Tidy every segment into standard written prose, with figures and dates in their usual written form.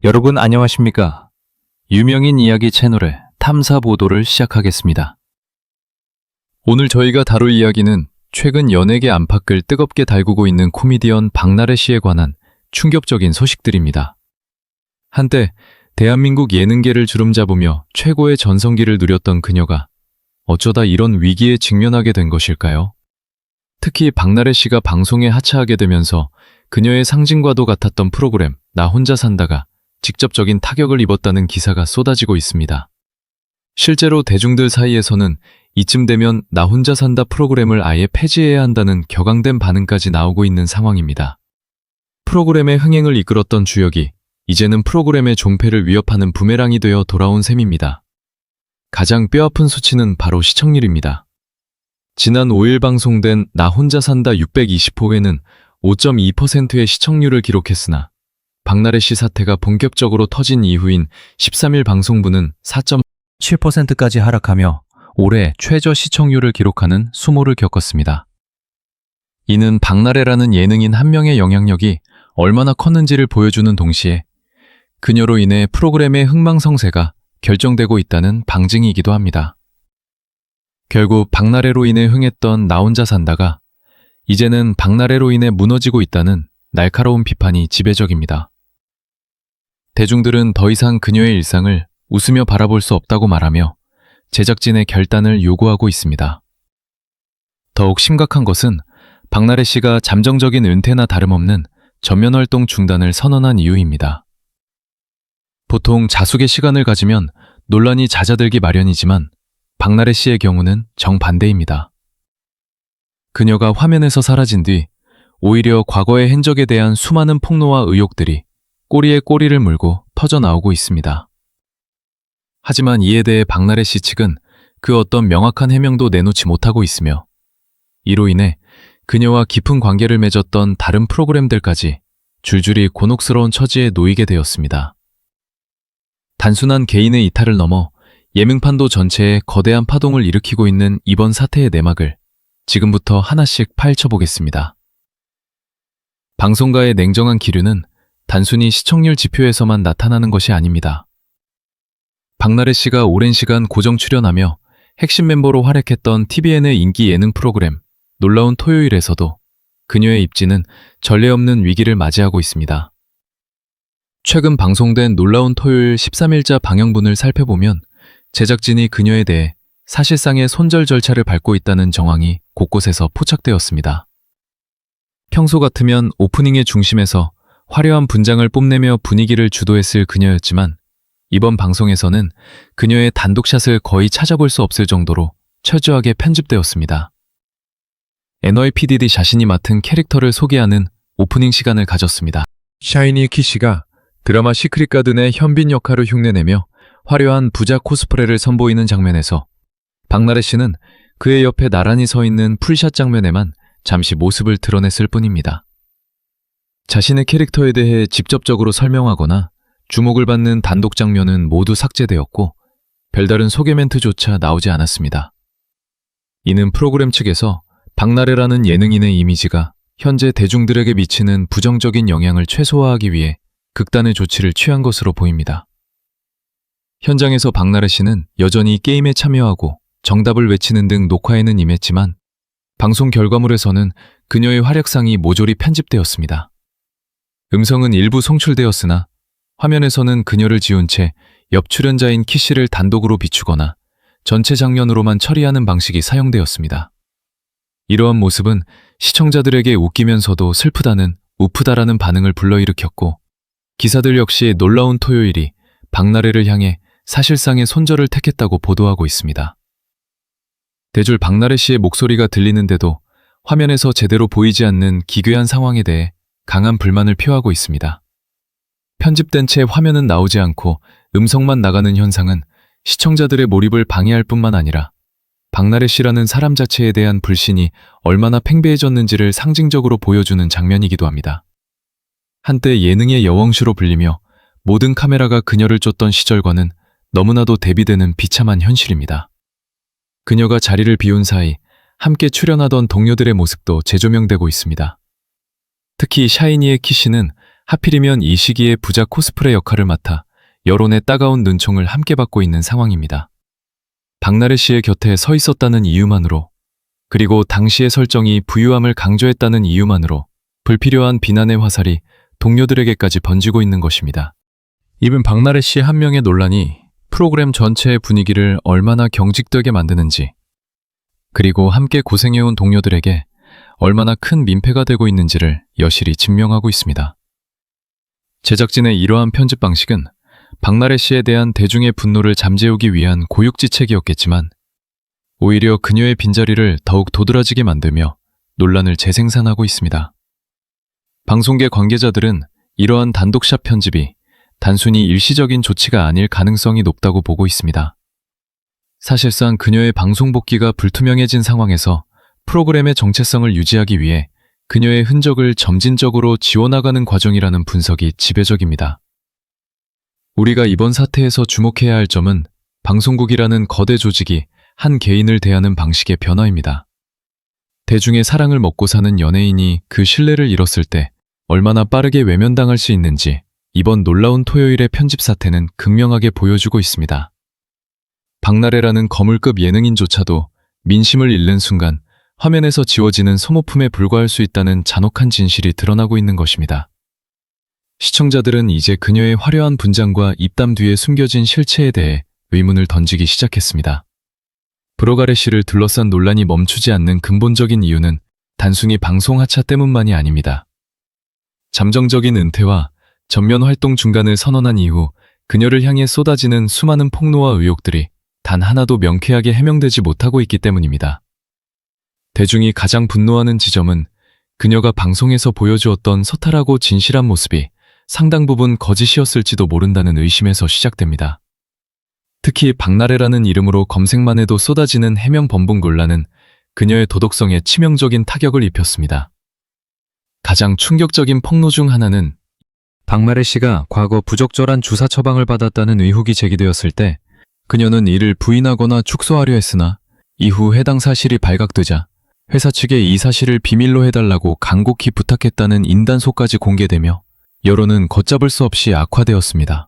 여러분 안녕하십니까? 유명인 이야기 채널의 탐사 보도를 시작하겠습니다. 오늘 저희가 다룰 이야기는 최근 연예계 안팎을 뜨겁게 달구고 있는 코미디언 박나래 씨에 관한 충격적인 소식들입니다. 한때 대한민국 예능계를 주름잡으며 최고의 전성기를 누렸던 그녀가 어쩌다 이런 위기에 직면하게 된 것일까요? 특히 박나래 씨가 방송에 하차하게 되면서 그녀의 상징과도 같았던 프로그램 나 혼자 산다가 직접적인 타격을 입었다는 기사가 쏟아지고 있습니다. 실제로 대중들 사이에서는 이쯤 되면 나 혼자 산다 프로그램을 아예 폐지해야 한다는 격앙된 반응까지 나오고 있는 상황입니다. 프로그램의 흥행을 이끌었던 주역이 이제는 프로그램의 존폐를 위협하는 부메랑이 되어 돌아온 셈입니다. 가장 뼈아픈 수치는 바로 시청률입니다. 지난 5일 방송된 나 혼자 산다 620호회는 5.2%의 시청률을 기록했으나 박나래 씨 사태가 본격적으로 터진 이후인 13일 방송부는 4.7%까지 하락하며 올해 최저 시청률을 기록하는 수모를 겪었습니다. 이는 박나래라는 예능인 한 명의 영향력이 얼마나 컸는지를 보여주는 동시에 그녀로 인해 프로그램의 흥망성쇠가 결정되고 있다는 방증이기도 합니다. 결국 박나래로 인해 흥했던 나 혼자 산다가 이제는 박나래로 인해 무너지고 있다는 날카로운 비판이 지배적입니다. 대중들은 더 이상 그녀의 일상을 웃으며 바라볼 수 없다고 말하며 제작진의 결단을 요구하고 있습니다. 더욱 심각한 것은 박나래 씨가 잠정적인 은퇴나 다름없는 전면활동 중단을 선언한 이유입니다. 보통 자숙의 시간을 가지면 논란이 잦아들기 마련이지만 박나래 씨의 경우는 정반대입니다. 그녀가 화면에서 사라진 뒤 오히려 과거의 행적에 대한 수많은 폭로와 의혹들이 꼬리에 꼬리를 물고 터져나오고 있습니다. 하지만 이에 대해 박나래 씨 측은 그 어떤 명확한 해명도 내놓지 못하고 있으며 이로 인해 그녀와 깊은 관계를 맺었던 다른 프로그램들까지 줄줄이 곤혹스러운 처지에 놓이게 되었습니다. 단순한 개인의 이탈을 넘어 예능판도 전체에 거대한 파동을 일으키고 있는 이번 사태의 내막을 지금부터 하나씩 파헤쳐보겠습니다. 방송가의 냉정한 기류는 단순히 시청률 지표에서만 나타나는 것이 아닙니다. 박나래 씨가 오랜 시간 고정 출연하며 핵심 멤버로 활약했던 TVN의 인기 예능 프로그램 놀라운 토요일에서도 그녀의 입지는 전례 없는 위기를 맞이하고 있습니다. 최근 방송된 놀라운 토요일 13일자 방영분을 살펴보면 제작진이 그녀에 대해 사실상의 손절 절차를 밟고 있다는 정황이 곳곳에서 포착되었습니다. 평소 같으면 오프닝의 중심에서 화려한 분장을 뽐내며 분위기를 주도했을 그녀였지만 이번 방송에서는 그녀의 단독샷을 거의 찾아볼 수 없을 정도로 철저하게 편집되었습니다. NYPD 자신이 맡은 캐릭터를 소개하는 오프닝 시간을 가졌습니다. 샤이니 키씨가 드라마 시크릿 가든의 현빈 역할을 흉내내며 화려한 부자 코스프레를 선보이는 장면에서 박나래 씨는 그의 옆에 나란히 서 있는 풀샷 장면에만 잠시 모습을 드러냈을 뿐입니다. 자신의 캐릭터에 대해 직접적으로 설명하거나 주목을 받는 단독 장면은 모두 삭제되었고 별다른 소개 멘트조차 나오지 않았습니다. 이는 프로그램 측에서 박나래라는 예능인의 이미지가 현재 대중들에게 미치는 부정적인 영향을 최소화하기 위해 극단의 조치를 취한 것으로 보입니다. 현장에서 박나래 씨는 여전히 게임에 참여하고 정답을 외치는 등 녹화에는 임했지만 방송 결과물에서는 그녀의 활약상이 모조리 편집되었습니다. 음성은 일부 송출되었으나 화면에서는 그녀를 지운 채 옆 출연자인 키씨를 단독으로 비추거나 전체 장면으로만 처리하는 방식이 사용되었습니다. 이러한 모습은 시청자들에게 웃기면서도 슬프다는 우프다라는 반응을 불러일으켰고 기사들 역시 놀라운 토요일이 박나래를 향해 사실상의 손절을 택했다고 보도하고 있습니다. 대줄 박나래 씨의 목소리가 들리는데도 화면에서 제대로 보이지 않는 기괴한 상황에 대해 강한 불만을 표하고 있습니다. 편집된 채 화면은 나오지 않고 음성만 나가는 현상은 시청자들의 몰입을 방해할 뿐만 아니라 박나래 씨라는 사람 자체에 대한 불신이 얼마나 팽배해졌는지를 상징적으로 보여주는 장면이기도 합니다. 한때 예능의 여왕슈로 불리며 모든 카메라가 그녀를 쫓던 시절과는 너무나도 대비되는 비참한 현실입니다. 그녀가 자리를 비운 사이 함께 출연하던 동료들의 모습도 재조명되고 있습니다. 특히 샤이니의 키씨는 하필이면 이 시기에 부자 코스프레 역할을 맡아 여론의 따가운 눈총을 함께 받고 있는 상황입니다. 박나래 씨의 곁에 서 있었다는 이유만으로, 그리고 당시의 설정이 부유함을 강조했다는 이유만으로 불필요한 비난의 화살이 동료들에게까지 번지고 있는 것입니다. 이번 박나래 씨 한 명의 논란이 프로그램 전체의 분위기를 얼마나 경직되게 만드는지, 그리고 함께 고생해온 동료들에게 얼마나 큰 민폐가 되고 있는지를 여실히 증명하고 있습니다. 제작진의 이러한 편집 방식은 박나래 씨에 대한 대중의 분노를 잠재우기 위한 고육지책이었겠지만, 오히려 그녀의 빈자리를 더욱 도드라지게 만들며 논란을 재생산하고 있습니다. 방송계 관계자들은 이러한 단독샷 편집이 단순히 일시적인 조치가 아닐 가능성이 높다고 보고 있습니다. 사실상 그녀의 방송 복귀가 불투명해진 상황에서 프로그램의 정체성을 유지하기 위해 그녀의 흔적을 점진적으로 지워나가는 과정이라는 분석이 지배적입니다. 우리가 이번 사태에서 주목해야 할 점은 방송국이라는 거대 조직이 한 개인을 대하는 방식의 변화입니다. 대중의 사랑을 먹고 사는 연예인이 그 신뢰를 잃었을 때 얼마나 빠르게 외면당할 수 있는지 이번 놀라운 토요일의 편집 사태는 극명하게 보여주고 있습니다. 박나래라는 거물급 예능인조차도 민심을 잃는 순간 화면에서 지워지는 소모품에 불과할 수 있다는 잔혹한 진실이 드러나고 있는 것입니다. 시청자들은 이제 그녀의 화려한 분장과 입담 뒤에 숨겨진 실체에 대해 의문을 던지기 시작했습니다. 브로가레 씨를 둘러싼 논란이 멈추지 않는 근본적인 이유는 단순히 방송 하차 때문만이 아닙니다. 잠정적인 은퇴와 전면 활동 중단을 선언한 이후 그녀를 향해 쏟아지는 수많은 폭로와 의혹들이 단 하나도 명쾌하게 해명되지 못하고 있기 때문입니다. 대중이 가장 분노하는 지점은 그녀가 방송에서 보여주었던 소탈하고 진실한 모습이 상당 부분 거짓이었을지도 모른다는 의심에서 시작됩니다. 특히 박나래라는 이름으로 검색만 해도 쏟아지는 해명 번복 논란은 그녀의 도덕성에 치명적인 타격을 입혔습니다. 가장 충격적인 폭로 중 하나는 박나래 씨가 과거 부적절한 주사 처방을 받았다는 의혹이 제기되었을 때 그녀는 이를 부인하거나 축소하려 했으나 이후 해당 사실이 발각되자 회사 측에 이 사실을 비밀로 해달라고 간곡히 부탁했다는 인단소까지 공개되며 여론은 걷잡을 수 없이 악화되었습니다.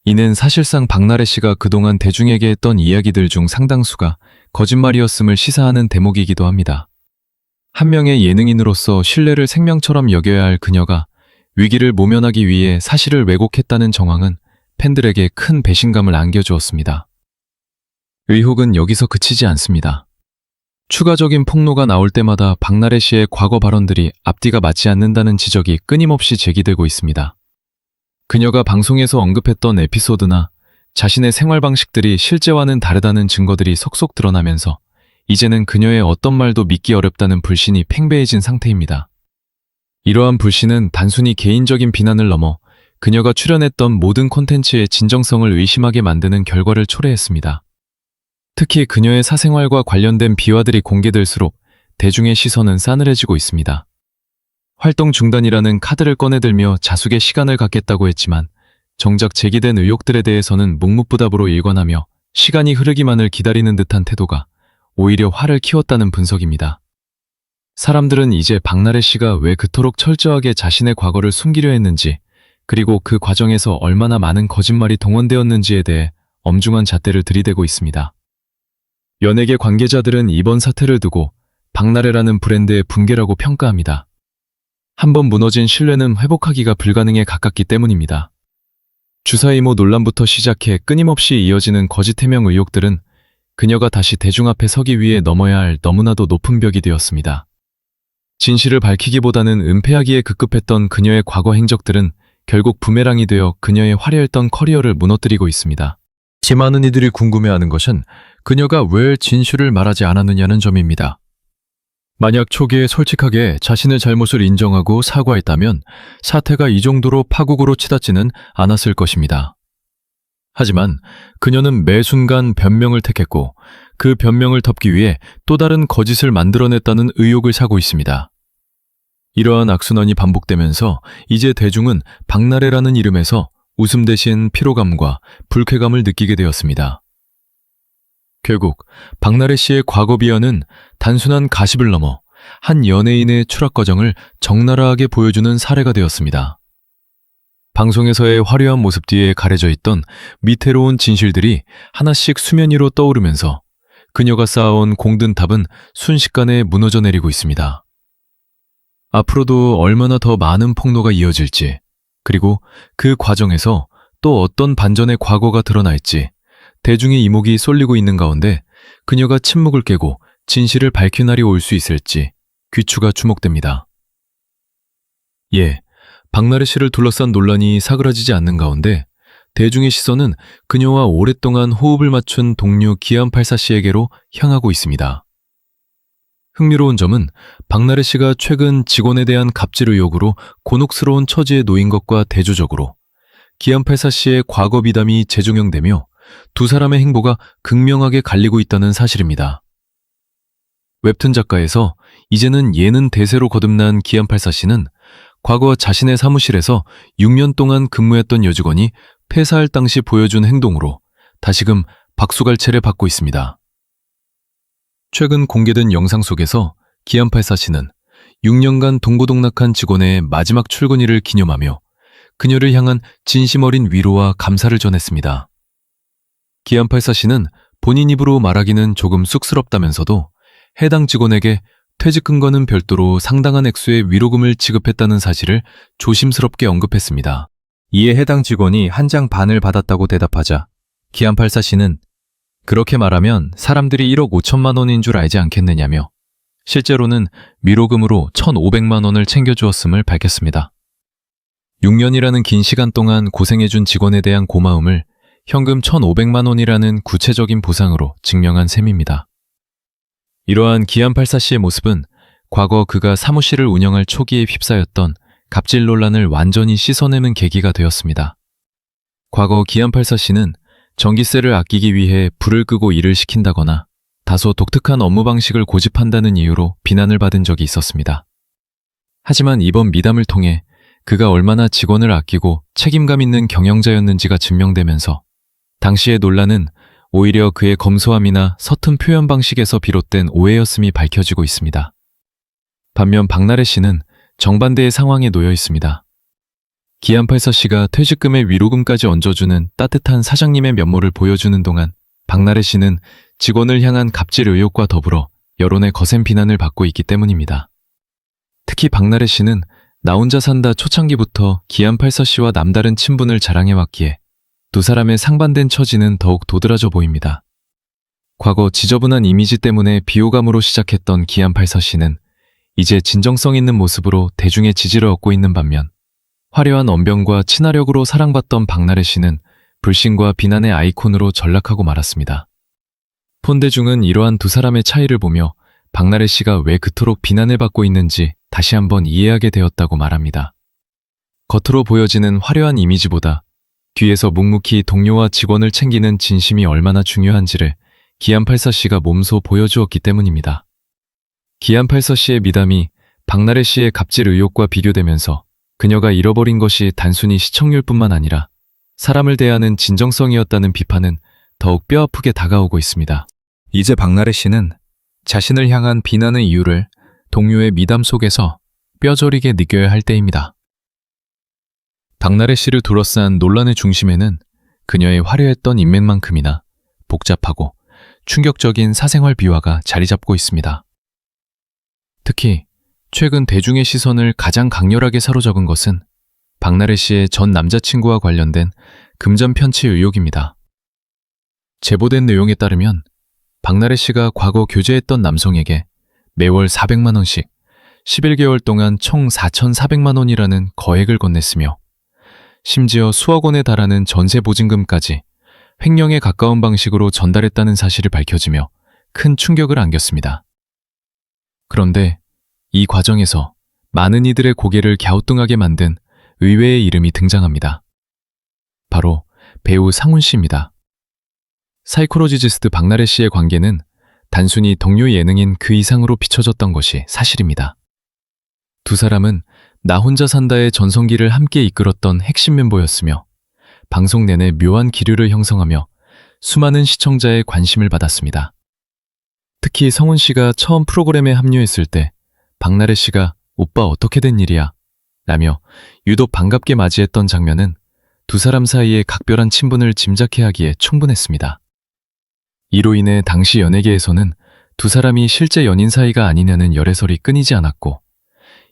이는 사실상 박나래 씨가 그동안 대중에게 했던 이야기들 중 상당수가 거짓말이었음을 시사하는 대목이기도 합니다. 한 명의 예능인으로서 신뢰를 생명처럼 여겨야 할 그녀가 위기를 모면하기 위해 사실을 왜곡했다는 정황은 팬들에게 큰 배신감을 안겨주었습니다. 의혹은 여기서 그치지 않습니다. 추가적인 폭로가 나올 때마다 박나래 씨의 과거 발언들이 앞뒤가 맞지 않는다는 지적이 끊임없이 제기되고 있습니다. 그녀가 방송에서 언급했던 에피소드나 자신의 생활 방식들이 실제와는 다르다는 증거들이 속속 드러나면서 이제는 그녀의 어떤 말도 믿기 어렵다는 불신이 팽배해진 상태입니다. 이러한 불신은 단순히 개인적인 비난을 넘어 그녀가 출연했던 모든 콘텐츠의 진정성을 의심하게 만드는 결과를 초래했습니다. 특히 그녀의 사생활과 관련된 비화들이 공개될수록 대중의 시선은 싸늘해지고 있습니다. 활동 중단이라는 카드를 꺼내들며 자숙의 시간을 갖겠다고 했지만 정작 제기된 의혹들에 대해서는 묵묵부답으로 일관하며 시간이 흐르기만을 기다리는 듯한 태도가 오히려 화를 키웠다는 분석입니다. 사람들은 이제 박나래 씨가 왜 그토록 철저하게 자신의 과거를 숨기려 했는지, 그리고 그 과정에서 얼마나 많은 거짓말이 동원되었는지에 대해 엄중한 잣대를 들이대고 있습니다. 연예계 관계자들은 이번 사태를 두고 박나래라는 브랜드의 붕괴라고 평가합니다. 한번 무너진 신뢰는 회복하기가 불가능에 가깝기 때문입니다. 주사 이모 논란부터 시작해 끊임없이 이어지는 거짓 해명 의혹들은 그녀가 다시 대중 앞에 서기 위해 넘어야 할 너무나도 높은 벽이 되었습니다. 진실을 밝히기보다는 은폐하기에 급급했던 그녀의 과거 행적들은 결국 부메랑이 되어 그녀의 화려했던 커리어를 무너뜨리고 있습니다. 많은 이들이 궁금해하는 것은 그녀가 왜 진실을 말하지 않았느냐는 점입니다. 만약 초기에 솔직하게 자신의 잘못을 인정하고 사과했다면 사태가 이 정도로 파국으로 치닫지는 않았을 것입니다. 하지만 그녀는 매 순간 변명을 택했고 그 변명을 덮기 위해 또 다른 거짓을 만들어냈다는 의혹을 사고 있습니다. 이러한 악순환이 반복되면서 이제 대중은 박나래라는 이름에서 웃음 대신 피로감과 불쾌감을 느끼게 되었습니다. 결국 박나래 씨의 과거 비하는 단순한 가십을 넘어 한 연예인의 추락 과정을 적나라하게 보여주는 사례가 되었습니다. 방송에서의 화려한 모습 뒤에 가려져 있던 위태로운 진실들이 하나씩 수면 위로 떠오르면서 그녀가 쌓아온 공든 탑은 순식간에 무너져 내리고 있습니다. 앞으로도 얼마나 더 많은 폭로가 이어질지, 그리고 그 과정에서 또 어떤 반전의 과거가 드러날지 대중의 이목이 쏠리고 있는 가운데 그녀가 침묵을 깨고 진실을 밝힌 날이 올 수 있을지 귀추가 주목됩니다. 예, 박나래 씨를 둘러싼 논란이 사그라지지 않는 가운데 대중의 시선은 그녀와 오랫동안 호흡을 맞춘 동료 기안84 씨에게로 향하고 있습니다. 흥미로운 점은 박나래 씨가 최근 직원에 대한 갑질 의혹으로 곤혹스러운 처지에 놓인 것과 대조적으로 기안84 씨의 과거 미담이 재조명되며 두 사람의 행보가 극명하게 갈리고 있다는 사실입니다. 웹툰 작가에서 이제는 예능 대세로 거듭난 기안84 씨는 과거 자신의 사무실에서 6년 동안 근무했던 여직원이 폐사할 당시 보여준 행동으로 다시금 박수갈채를 받고 있습니다. 최근 공개된 영상 속에서 기안84 씨는 6년간 동고동락한 직원의 마지막 출근일을 기념하며 그녀를 향한 진심 어린 위로와 감사를 전했습니다. 기안84 씨는 본인 입으로 말하기는 조금 쑥스럽다면서도 해당 직원에게 퇴직금과는 별도로 상당한 액수의 위로금을 지급했다는 사실을 조심스럽게 언급했습니다. 이에 해당 직원이 한 장 반을 받았다고 대답하자 기안84 씨는 그렇게 말하면 사람들이 1억 5천만 원인 줄 알지 않겠느냐며 실제로는 위로금으로 1,500만 원을 챙겨주었음을 밝혔습니다. 6년이라는 긴 시간 동안 고생해준 직원에 대한 고마움을 현금 1,500만 원이라는 구체적인 보상으로 증명한 셈입니다. 이러한 기안84 씨의 모습은 과거 그가 사무실을 운영할 초기에 휩싸였던 갑질 논란을 완전히 씻어내는 계기가 되었습니다. 과거 기안84 씨는 전기세를 아끼기 위해 불을 끄고 일을 시킨다거나 다소 독특한 업무 방식을 고집한다는 이유로 비난을 받은 적이 있었습니다. 하지만 이번 미담을 통해 그가 얼마나 직원을 아끼고 책임감 있는 경영자였는지가 증명되면서 당시의 논란은 오히려 그의 검소함이나 서툰 표현 방식에서 비롯된 오해였음이 밝혀지고 있습니다. 반면 박나래 씨는 정반대의 상황에 놓여 있습니다. 기안84 씨가 퇴직금의 위로금까지 얹어주는 따뜻한 사장님의 면모를 보여주는 동안 박나래 씨는 직원을 향한 갑질 의혹과 더불어 여론의 거센 비난을 받고 있기 때문입니다. 특히 박나래 씨는 나 혼자 산다 초창기부터 기안84 씨와 남다른 친분을 자랑해왔기에 두 사람의 상반된 처지는 더욱 도드라져 보입니다. 과거 지저분한 이미지 때문에 비호감으로 시작했던 기안84 씨는 이제 진정성 있는 모습으로 대중의 지지를 얻고 있는 반면 화려한 언변과 친화력으로 사랑받던 박나래 씨는 불신과 비난의 아이콘으로 전락하고 말았습니다. 폰대중은 이러한 두 사람의 차이를 보며 박나래 씨가 왜 그토록 비난을 받고 있는지 다시 한번 이해하게 되었다고 말합니다. 겉으로 보여지는 화려한 이미지보다 뒤에서 묵묵히 동료와 직원을 챙기는 진심이 얼마나 중요한지를 기안84 씨가 몸소 보여주었기 때문입니다. 기안84 씨의 미담이 박나래 씨의 갑질 의혹과 비교되면서 그녀가 잃어버린 것이 단순히 시청률뿐만 아니라 사람을 대하는 진정성이었다는 비판은 더욱 뼈아프게 다가오고 있습니다. 이제 박나래 씨는 자신을 향한 비난의 이유를 동료의 미담 속에서 뼈저리게 느껴야 할 때입니다. 박나래 씨를 둘러싼 논란의 중심에는 그녀의 화려했던 인맥만큼이나 복잡하고 충격적인 사생활 비화가 자리 잡고 있습니다. 특히 최근 대중의 시선을 가장 강렬하게 사로잡은 것은 박나래 씨의 전 남자친구와 관련된 금전 편취 의혹입니다. 제보된 내용에 따르면 박나래 씨가 과거 교제했던 남성에게 매월 400만 원씩 11개월 동안 총 4,400만 원이라는 거액을 건넸으며 심지어 수억 원에 달하는 전세 보증금까지 횡령에 가까운 방식으로 전달했다는 사실이 밝혀지며 큰 충격을 안겼습니다. 그런데 이 과정에서 많은 이들의 고개를 갸우뚱하게 만든 의외의 이름이 등장합니다. 바로 배우 상훈 씨입니다. 사이코로지스트 박나래 씨의 관계는 단순히 동료 예능인 그 이상으로 비춰졌던 것이 사실입니다. 두 사람은 나 혼자 산다의 전성기를 함께 이끌었던 핵심 멤버였으며 방송 내내 묘한 기류를 형성하며 수많은 시청자의 관심을 받았습니다. 특히 성훈 씨가 처음 프로그램에 합류했을 때 박나래 씨가 오빠 어떻게 된 일이야? 라며 유독 반갑게 맞이했던 장면은 두 사람 사이의 각별한 친분을 짐작해 하기에 충분했습니다. 이로 인해 당시 연예계에서는 두 사람이 실제 연인 사이가 아니냐는 열애설이 끊이지 않았고,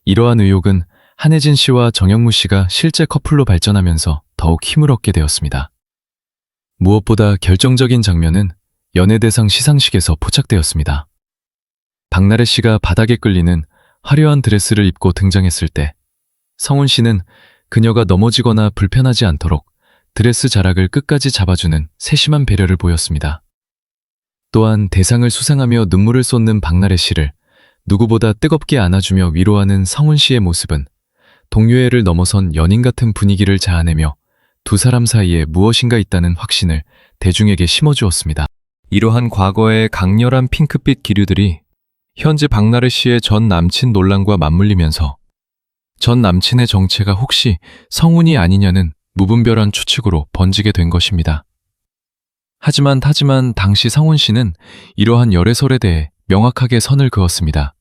이러한 의혹은 한혜진 씨와 정영무 씨가 실제 커플로 발전하면서 더욱 힘을 얻게 되었습니다. 무엇보다 결정적인 장면은 연예대상 시상식에서 포착되었습니다. 박나래 씨가 바닥에 끌리는 화려한 드레스를 입고 등장했을 때 성훈 씨는 그녀가 넘어지거나 불편하지 않도록 드레스 자락을 끝까지 잡아주는 세심한 배려를 보였습니다. 또한 대상을 수상하며 눈물을 쏟는 박나래 씨를 누구보다 뜨겁게 안아주며 위로하는 성훈 씨의 모습은 동료애를 넘어선 연인 같은 분위기를 자아내며 두 사람 사이에 무엇인가 있다는 확신을 대중에게 심어주었습니다. 이러한 과거의 강렬한 핑크빛 기류들이 현재 박나래 씨의 전 남친 논란과 맞물리면서 전 남친의 정체가 혹시 성훈이 아니냐는 무분별한 추측으로 번지게 된 것입니다. 하지만 당시 성훈 씨는 이러한 열애설에 대해 명확하게 선을 그었습니다.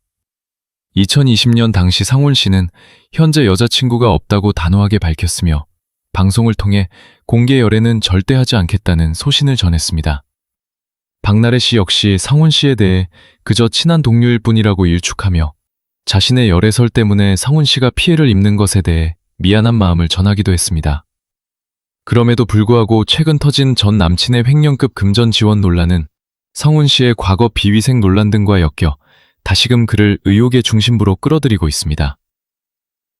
2020년 당시 성훈 씨는 현재 여자친구가 없다고 단호하게 밝혔으며 방송을 통해 공개 열애는 절대 하지 않겠다는 소신을 전했습니다. 박나래 씨 역시 성훈 씨에 대해 그저 친한 동료일 뿐이라고 일축하며 자신의 열애설 때문에 성훈 씨가 피해를 입는 것에 대해 미안한 마음을 전하기도 했습니다. 그럼에도 불구하고 최근 터진 전 남친의 횡령급 금전 지원 논란은 성훈 씨의 과거 비위생 논란 등과 엮여 다시금 그를 의혹의 중심부로 끌어들이고 있습니다.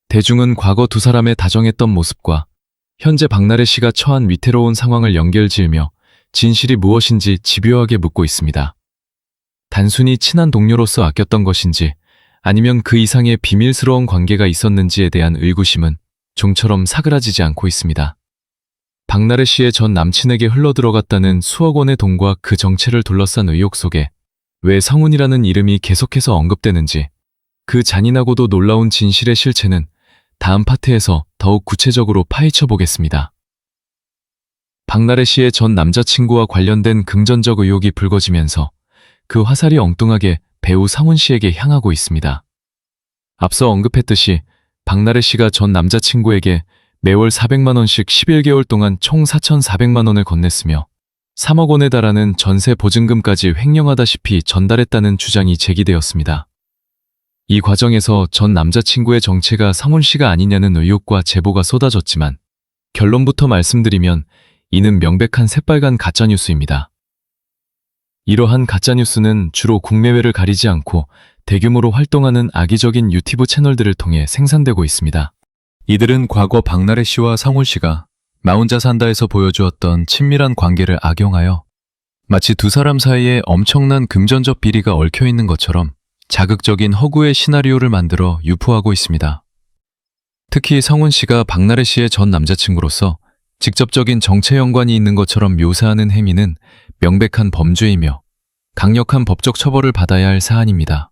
대중은 과거 두 사람의 다정했던 모습과 현재 박나래 씨가 처한 위태로운 상황을 연결지으며 진실이 무엇인지 집요하게 묻고 있습니다. 단순히 친한 동료로서 아꼈던 것인지 아니면 그 이상의 비밀스러운 관계가 있었는지에 대한 의구심은 좀처럼 사그라지지 않고 있습니다. 박나래 씨의 전 남친에게 흘러들어갔다는 수억 원의 돈과 그 정체를 둘러싼 의혹 속에 왜 성훈이라는 이름이 계속해서 언급되는지, 그 잔인하고도 놀라운 진실의 실체는 다음 파트에서 더욱 구체적으로 파헤쳐 보겠습니다. 박나래 씨의 전 남자친구와 관련된 금전적 의혹이 불거지면서 그 화살이 엉뚱하게 배우 성훈 씨에게 향하고 있습니다. 앞서 언급했듯이 박나래 씨가 전 남자친구에게 매월 400만 원씩 11개월 동안 총 4,400만 원을 건넸으며 3억 원에 달하는 전세 보증금까지 횡령하다시피 전달했다는 주장이 제기되었습니다. 이 과정에서 전 남자친구의 정체가 성훈 씨가 아니냐는 의혹과 제보가 쏟아졌지만 결론부터 말씀드리면 이는 명백한 새빨간 가짜뉴스입니다. 이러한 가짜뉴스는 주로 국내외를 가리지 않고 대규모로 활동하는 악의적인 유튜브 채널들을 통해 생산되고 있습니다. 이들은 과거 박나래 씨와 성훈 씨가 나 혼자 산다에서 보여주었던 친밀한 관계를 악용하여 마치 두 사람 사이에 엄청난 금전적 비리가 얽혀있는 것처럼 자극적인 허구의 시나리오를 만들어 유포하고 있습니다. 특히 성훈 씨가 박나래 씨의 전 남자친구로서 직접적인 정체 연관이 있는 것처럼 묘사하는 행위는 명백한 범죄이며 강력한 법적 처벌을 받아야 할 사안입니다.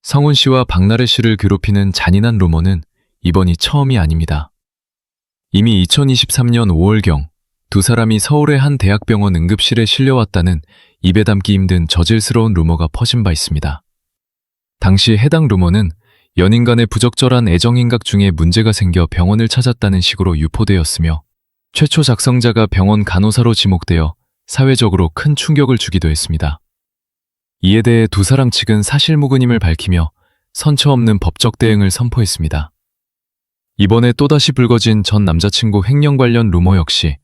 성훈 씨와 박나래 씨를 괴롭히는 잔인한 루머는 이번이 처음이 아닙니다. 이미 2023년 5월경 두 사람이 서울의 한 대학병원 응급실에 실려왔다는 입에 담기 힘든 저질스러운 루머가 퍼진 바 있습니다. 당시 해당 루머는 연인 간의 부적절한 애정행각 중에 문제가 생겨 병원을 찾았다는 식으로 유포되었으며 최초 작성자가 병원 간호사로 지목되어 사회적으로 큰 충격을 주기도 했습니다. 이에 대해 두 사람 측은 사실무근임을 밝히며 선처 없는 법적 대응을 선포했습니다. 이번에 또다시 불거진 전 남자친구 횡령 관련 루머 역시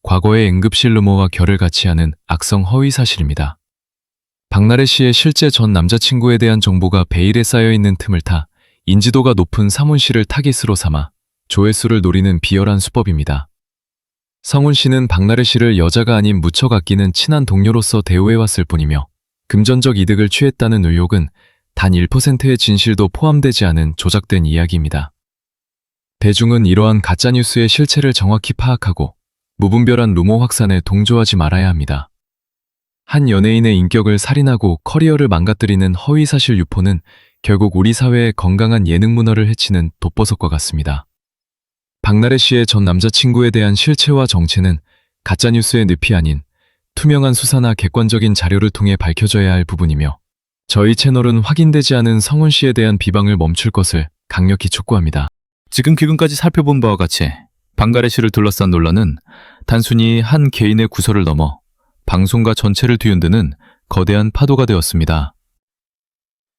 과거의 응급실 루머와 결을 같이 하는 악성 허위 사실입니다. 박나래 씨의 실제 전 남자친구에 대한 정보가 베일에 쌓여있는 틈을 타 인지도가 높은 성훈 씨를 타깃으로 삼아 조회수를 노리는 비열한 수법입니다. 성훈 씨는 박나래 씨를 여자가 아닌 무척 아끼는 친한 동료로서 대우해왔을 뿐이며 금전적 이득을 취했다는 의혹은 단 1%의 진실도 포함되지 않은 조작된 이야기입니다. 대중은 이러한 가짜뉴스의 실체를 정확히 파악하고 무분별한 루머 확산에 동조하지 말아야 합니다. 한 연예인의 인격을 살인하고 커리어를 망가뜨리는 허위사실 유포는 결국 우리 사회의 건강한 예능 문화를 해치는 독버섯과 같습니다. 박나래 씨의 전 남자친구에 대한 실체와 정체는 가짜뉴스의 늪이 아닌 투명한 수사나 객관적인 자료를 통해 밝혀져야 할 부분이며 저희 채널은 확인되지 않은 성훈 씨에 대한 비방을 멈출 것을 강력히 촉구합니다. 지금 기근까지 살펴본 바와 같이 방가래 씨를 둘러싼 논란은 단순히 한 개인의 구설을 넘어 방송가 전체를 뒤흔드는 거대한 파도가 되었습니다.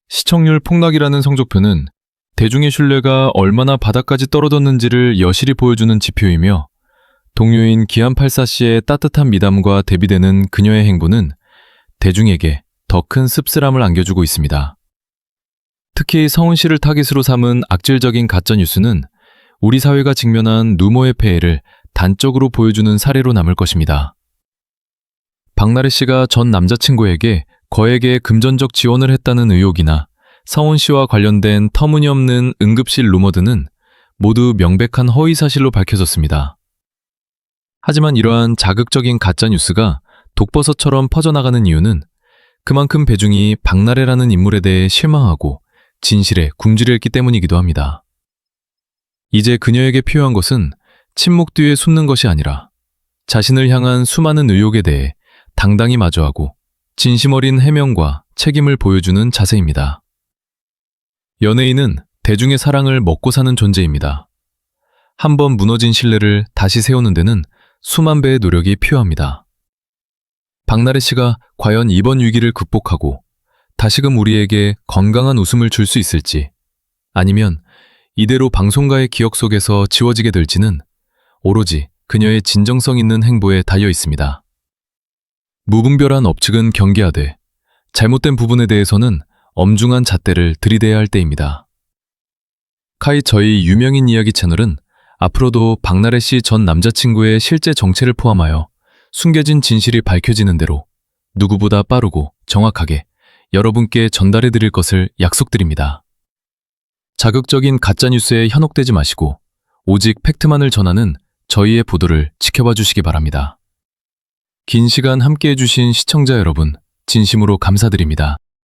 시청률 폭락이라는 성적표는 대중의 신뢰가 얼마나 바닥까지 떨어졌는지를 여실히 보여주는 지표이며, 동료인 기안84 씨의 따뜻한 미담과 대비되는 그녀의 행보는 대중에게 더 큰 씁쓸함을 안겨주고 있습니다. 특히 성훈 씨를 타깃으로 삼은 악질적인 가짜뉴스는 우리 사회가 직면한 누모의 폐해를 단적으로 보여주는 사례로 남을 것입니다. 박나래 씨가 전 남자친구에게 거액의 금전적 지원을 했다는 의혹이나 성훈 씨와 관련된 터무니없는 응급실 루머 등은 모두 명백한 허위사실로 밝혀졌습니다. 하지만 이러한 자극적인 가짜뉴스가 독버섯처럼 퍼져나가는 이유는 그만큼 배중이 박나래라는 인물에 대해 실망하고 진실에 굶주렸기 때문이기도 합니다. 이제 그녀에게 필요한 것은 침묵 뒤에 숨는 것이 아니라 자신을 향한 수많은 의혹에 대해 당당히 마주하고 진심 어린 해명과 책임을 보여주는 자세입니다. 연예인은 대중의 사랑을 먹고 사는 존재입니다. 한번 무너진 신뢰를 다시 세우는 데는 수만 배의 노력이 필요합니다. 박나래 씨가 과연 이번 위기를 극복하고 다시금 우리에게 건강한 웃음을 줄 수 있을지, 아니면 이대로 방송가의 기억 속에서 지워지게 될지는 오로지 그녀의 진정성 있는 행보에 달려 있습니다. 무분별한 업측은 경계하되 잘못된 부분에 대해서는 엄중한 잣대를 들이대야 할 때입니다. 카이 저희 유명인 이야기 채널은 앞으로도 박나래 씨 전 남자친구의 실제 정체를 포함하여 숨겨진 진실이 밝혀지는 대로 누구보다 빠르고 정확하게 여러분께 전달해 드릴 것을 약속드립니다. 자극적인 가짜뉴스에 현혹되지 마시고 오직 팩트만을 전하는 저희의 보도를 지켜봐 주시기 바랍니다. 긴 시간 함께해 주신 시청자 여러분, 진심으로 감사드립니다.